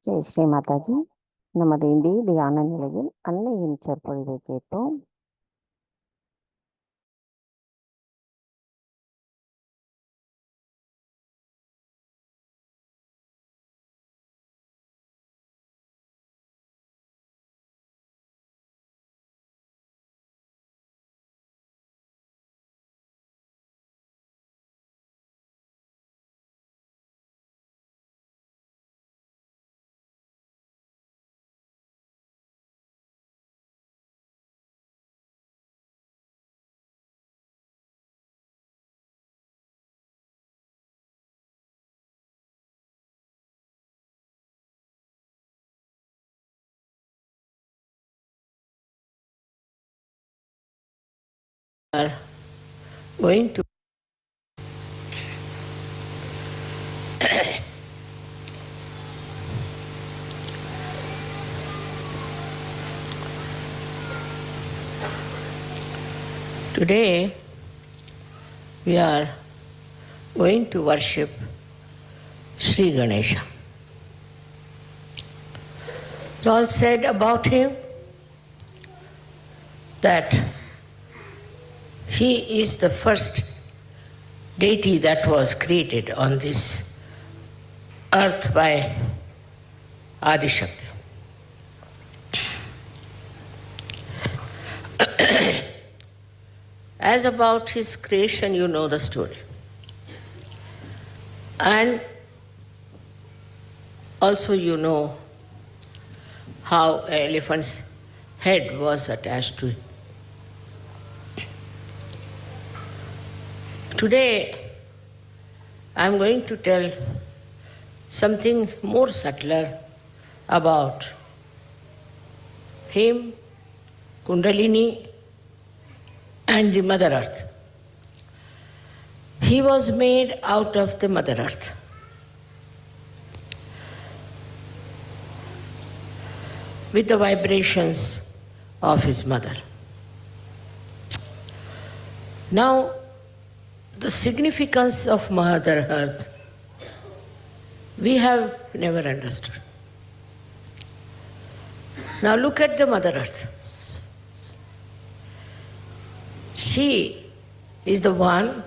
ஜெய் ஸ்ரீ மாதாஜி. நமது இந்திய தியான நிலையில் அன்னையின் சொற்பொழிவை கேட்போம். Are going to today we are going to worship Sri Ganesha. It's all said about him that he is the first deity that was created on this earth by Adi Shakti. As about his creation, you know the story. And also you know how an elephant's head was attached to it. Today, I am going to tell something more subtler about him, Kundalini, and the Mother Earth. He was made out of the Mother Earth. With the vibrations of his mother. Now, the significance of Mother Earth, we have never understood. Now look at the Mother Earth. She is the one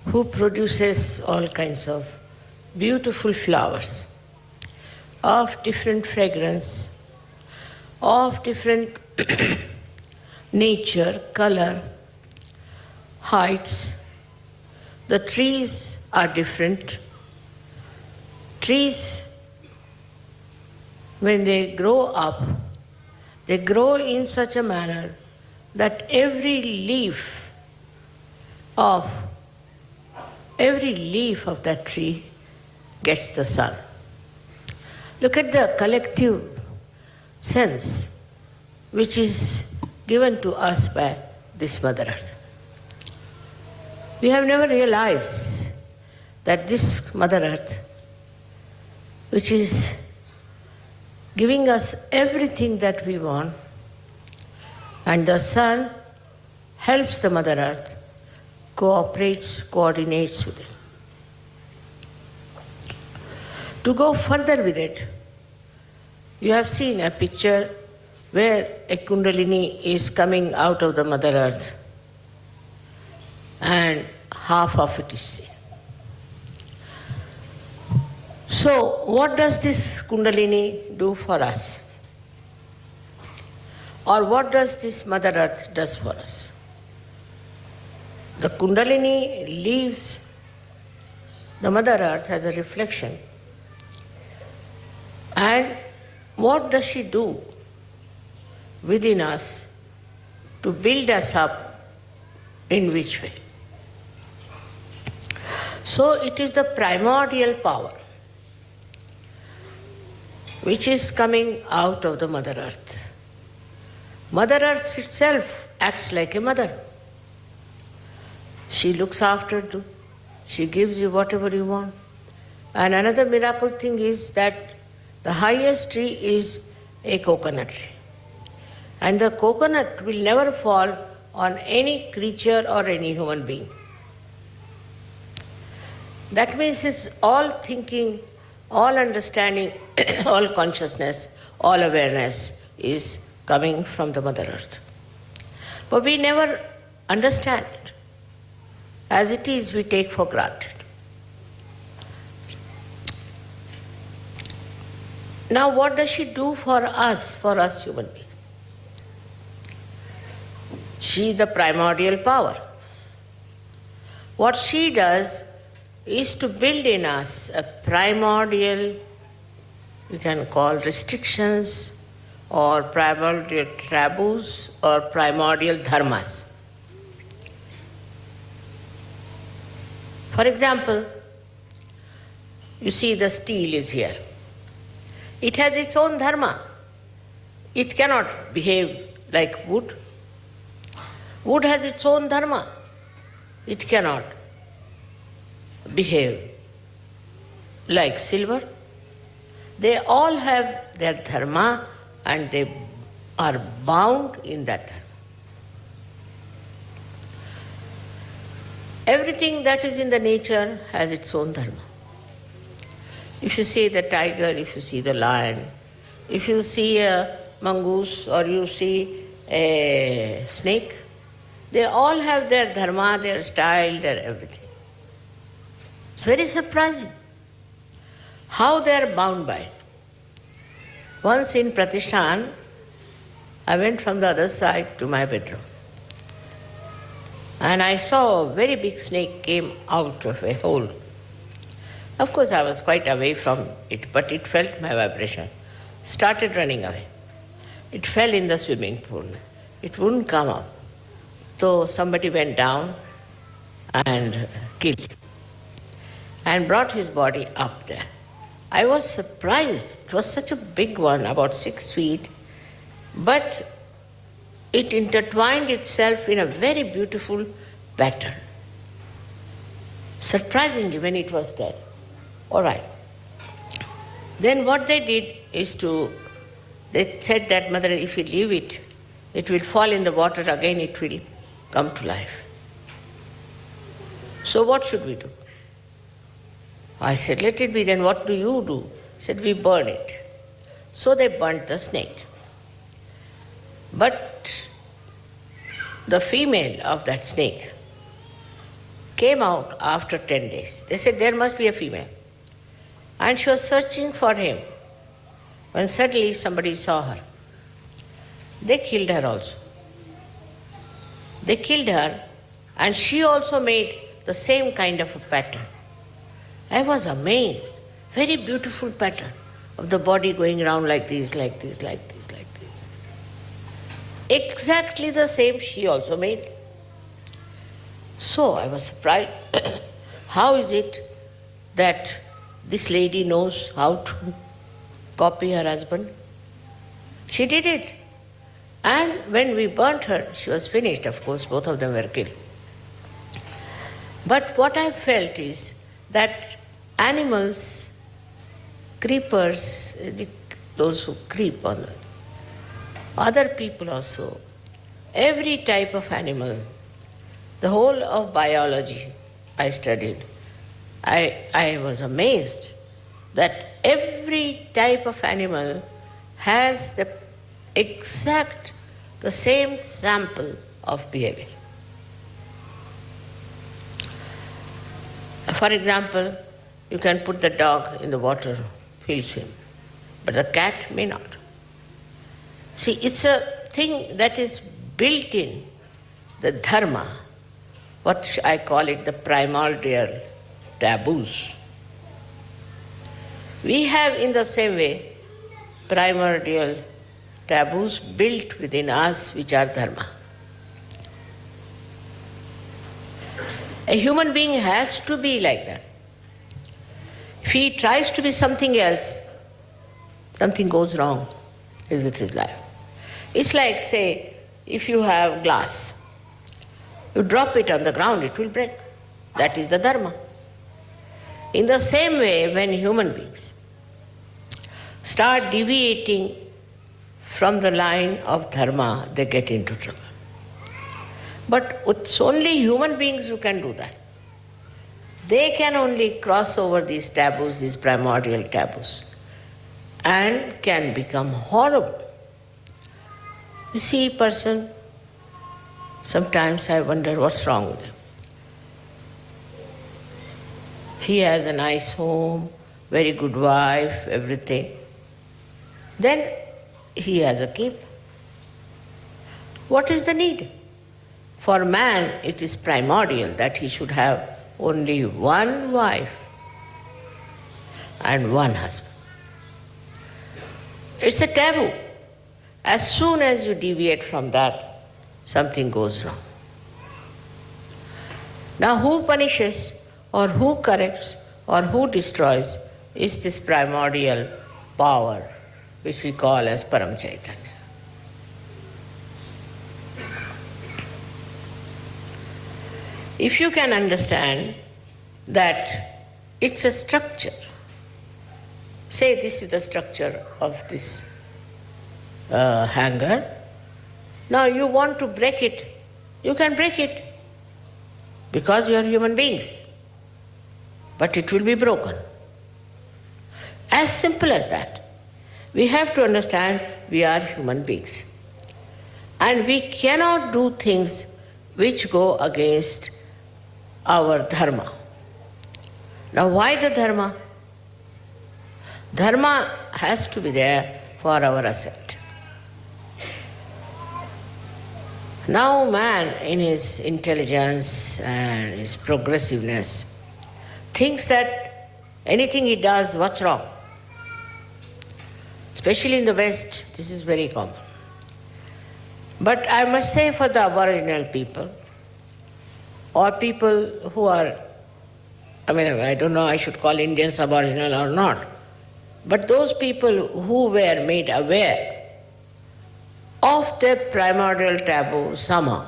who produces all kinds of beautiful flowers of different fragrance, of different nature, color, heights. The trees are different. Trees, when they grow up, they grow in such a manner that every leaf of that tree gets the sun. Look at the collective sense which is given to us by this Mother Earth. We have never realized that this Mother Earth, which is giving us everything that we want, and the sun helps the Mother Earth, cooperates, coordinates with it. To go further with it, you have seen a picture where a Kundalini is coming out of the Mother Earth and half of it is seen. So, what does this Kundalini do for us? Or what does this Mother Earth does for us? The Kundalini leaves the Mother Earth as a reflection. And what does she do within us to build us up in which way? So it is the primordial power which is coming out of the Mother Earth. Mother Earth itself acts like a mother. She looks after you. She gives you whatever you want. And another miracle thing is that the highest tree is a coconut tree. And the coconut will never fall on any creature or any human being. That means it's all thinking all understanding, all consciousness, all awareness is coming from the Mother Earth. But we never understand it. As it is, we take for granted. Now, what does she do for us human beings? She is the primordial power. What she does is to build in us a primordial, we can call restrictions, or primordial taboos, or primordial dharmas. For example, you see the steel is here. It has its own dharma. It cannot behave like wood. Wood has its own dharma. It cannot behave like silver. They all have their dharma and they are bound in that dharma. Everything that is in the nature has its own dharma. If you see the tiger, if you see the lion, if you see a mongoose or you see a snake, they all have their dharma, their style, their everything. It's very surprising how they are bound by it. Once in Pratishthan, I went from the other side to my bedroom. And I saw a very big snake came out of a hole. Of course, I was quite away from it, but it felt my vibration. Started running away. It fell in the swimming pool. It wouldn't come up. So somebody went down and killed him and brought his body up there. I was surprised. It was such a big one, about 6 feet, but it intertwined itself in a very beautiful pattern. Surprisingly, when it was dead. All right. Then what they did is they said that, Mother, if you leave it, it will fall in the water again, it will come to life. So what should we do? I said, let it be, then what do you do? He said, we burn it. So they burnt the snake. But the female of that snake came out after 10 days. They said, there must be a female. And she was searching for him when suddenly somebody saw her. They killed her also. They killed her and she also made the same kind of a pattern. I was amazed. Very beautiful pattern of the body going around like this, like this, like this, like this. Exactly the same she also made. So I was surprised. How is it that this lady knows how to copy her husband? She did it. And when we burnt her, she was finished, of course, both of them were killed. But what I felt is that animals, creepers, those who creep on the other people also, every type of animal, the whole of biology I studied, I was amazed that every type of animal has the same sample of behavior. For example, you can put the dog in the water, he'll swim, but the cat may not. See, it's a thing that is built in the dharma, what I call it, the primordial taboos. We have in the same way primordial taboos built within us which are dharma. A human being has to be like that. If he tries to be something else, something goes wrong with his life. It's like, say, if you have glass, you drop it on the ground, it will break. That is the dharma. In the same way, when human beings start deviating from the line of dharma, they get into trouble. But it's only human beings who can do that. they can only cross over these taboos, these primordial taboos, and can become horrible. You see a person, sometimes I wonder what's wrong with him. He has a nice home, very good wife, everything. Then he has a keep. What is the need? For man, it is primordial that he should have only one wife and one husband. It's a taboo. As soon as you deviate from that, something goes wrong. Now, who punishes or who corrects or who destroys is this primordial power which we call as Param Chaitanya. If you can understand that it's a structure, say this is the structure of this hanger, now you want to break it, you can break it because you are human beings, but it will be broken. As simple as that. We have to understand we are human beings and we cannot do things which go against our dharma. Now, why the dharma? Dharma has to be there for our ascent. Now, man, in his intelligence and his progressiveness, thinks that anything he does, what's wrong? Especially in the West, this is very common. But I must say for the Aboriginal people, or people who are, I don't know I should call Indians Aboriginal or not, but those people who were made aware of their primordial taboo somehow.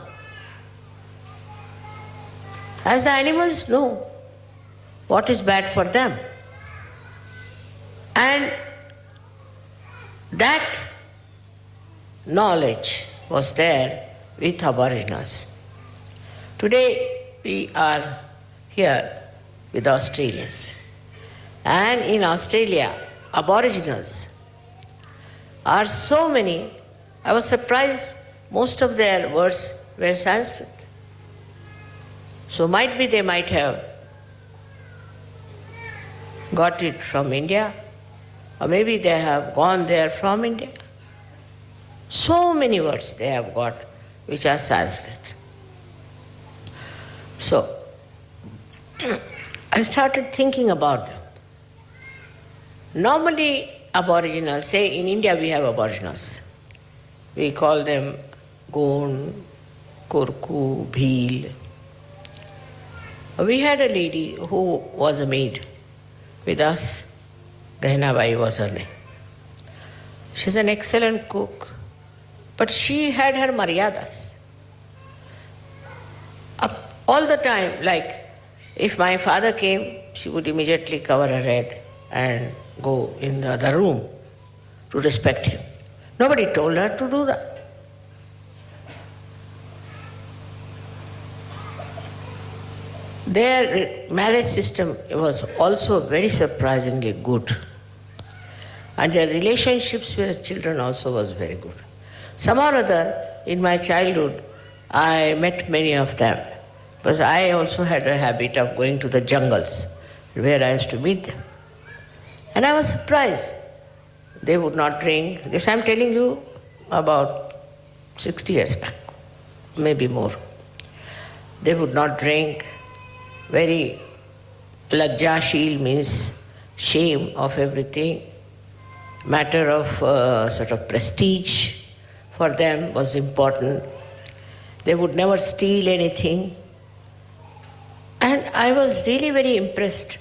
As the animals know what is bad for them. And that knowledge was there with Aboriginals. Today we are here with Australians. And in Australia, Aboriginals are so many, I was surprised most of their words were Sanskrit. So might be they might have got it from India, or maybe they have gone there from India. So many words they have got which are Sanskrit. So, I started thinking about them. Normally, Aboriginals, say in India we have Aboriginals. We call them Gond, Kurku, Bhil. We had a lady who was a maid with us. Gahinabai was her name. She's an excellent cook, but she had her maryadas. All the time, like if my father came, she would immediately cover her head and go in the other room to respect him. Nobody told her to do that. Their marriage system was also very surprisingly good. And their relationships with children also was very good. Somehow or other, in my childhood, I met many of them. Because I also had a habit of going to the jungles where I used to meet them. And I was surprised. They would not drink. This I'm telling you about 60 years back, maybe more. They would not drink. Very lajjashil means shame of everything. Matter of sort of prestige for them was important. They would never steal anything. And I was really very impressed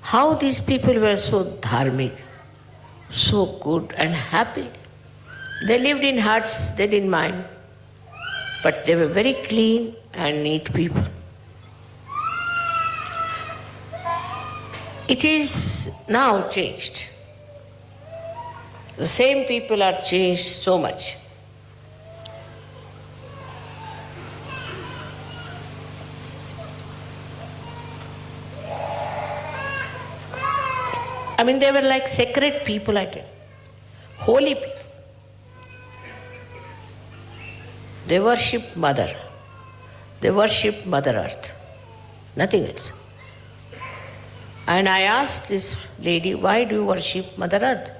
how these people were so dharmic, so good and happy. They lived in huts, they didn't mind, but they were very clean and neat people. It is now changed. The same people are changed so much. I mean, they were like sacred people, I tell you. Holy people. They worship Mother. They worship Mother Earth. Nothing else. And I asked this lady, why do you worship Mother Earth?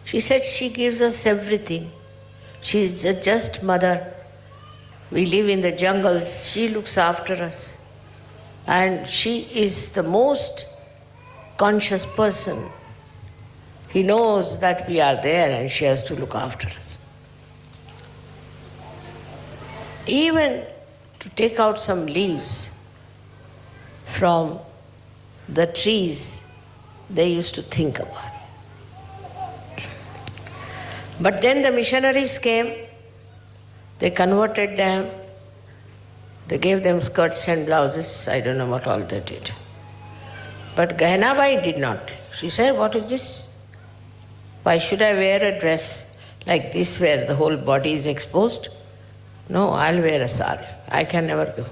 She said, she gives us everything. She is a just mother. We live in the jungles. She looks after us. And she is the most conscious person. He knows that we are there and she has to look after us. Even to take out some leaves from the trees, they used to think about it. But then the missionaries came, they converted them, they gave them skirts and blouses, I don't know what all they did. But Gahinabai did not. She said, what is this? Why should I wear a dress like this where the whole body is exposed? No, I'll wear a sari. I can never go.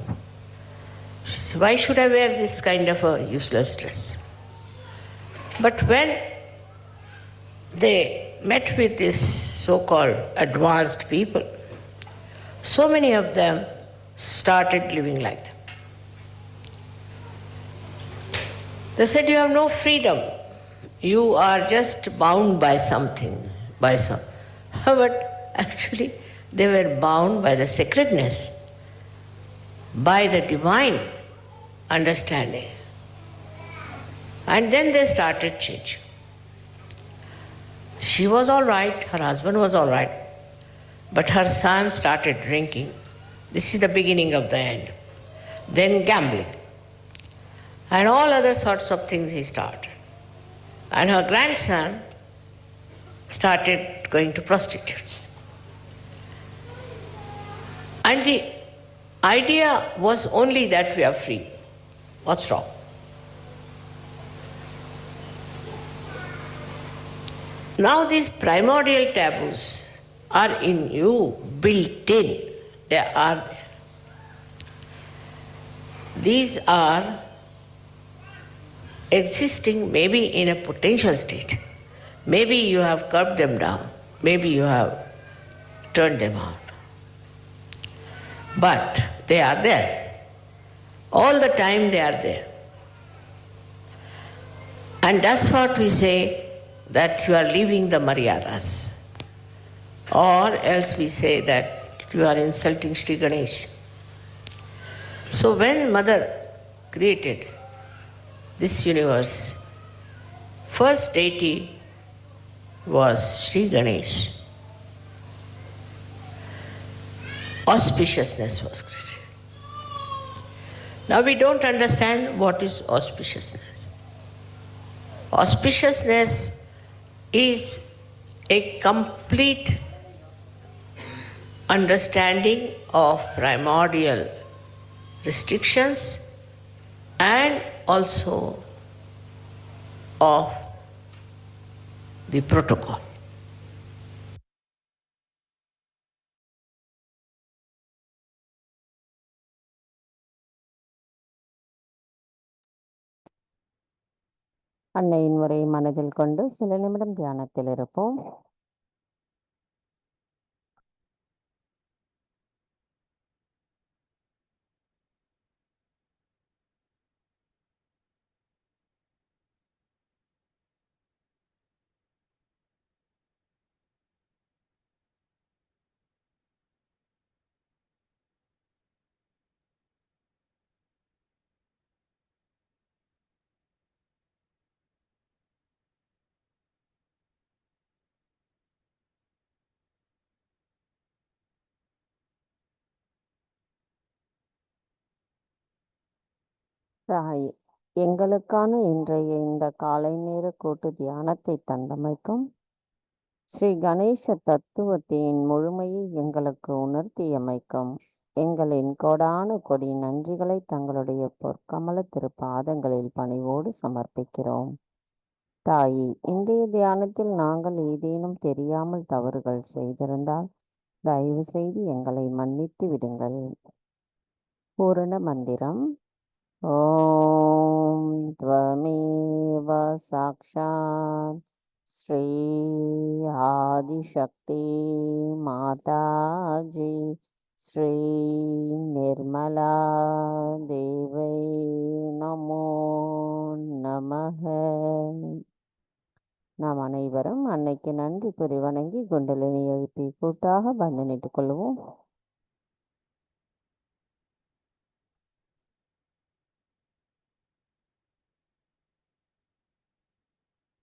Why should I wear this kind of a useless dress? But when they met with these so-called advanced people, so many of them started living like them. They said, you have no freedom. You are just bound by something, by some. But actually, they were bound by the sacredness, by the divine understanding. And then they started changing. She was all right, her husband was all right, but her son started drinking. This is the beginning of the end. Then gambling. And all other sorts of things he started. And her grandson started going to prostitutes. And the idea was only that we are free. What's wrong? Now these primordial taboos are in you, built in. They are there. These are existing maybe in a potential state. Maybe you have curbed them down. Maybe you have turned them out. But they are there. All the time they are there. And that's what we say, that you are leaving the maryadas. Or else we say that you are insulting Sri Ganesh. So when Mother created this universe, first deity was Sri Ganesh. Auspiciousness was created. Now we don't understand what is auspiciousness. Auspiciousness is a complete understanding of primordial restrictions and also of the protocol. அன்னையின் உரை மனதில் கொண்டு சில நிமிடம் தியானத்தில் இருப்போம். தாய், எங்களுக்கான இன்றைய இந்த காலை நேர கூட்டு தியானத்தை தந்தமைக்கும், ஸ்ரீ கணேச தத்துவத்தின் முழுமையை எங்களுக்கு உணர்த்தியமைக்கும் எங்களின் கோடானு கொடி நன்றிகளை தங்களுடைய பொற்கமல திருப்பாதங்களில் பணிவோடு சமர்ப்பிக்கிறோம். தாயி, இன்றைய தியானத்தில் நாங்கள் ஏதேனும் தெரியாமல் தவறுகள் செய்திருந்தால் தயவு செய்து எங்களை மன்னித்து விடுங்கள். பூரண மந்திரம். ஓம் த்வமேவ साक्षात् श्री आदिशक्ति माता जी श्री निर्मला देवी नमो நமः. நாம் அனைவரும் அன்னைக்கு நன்றி கூறி வணங்கி குண்டலினி எழுப்பி கூட்டாக பந்தனிட்டுக் கொள்வோம்.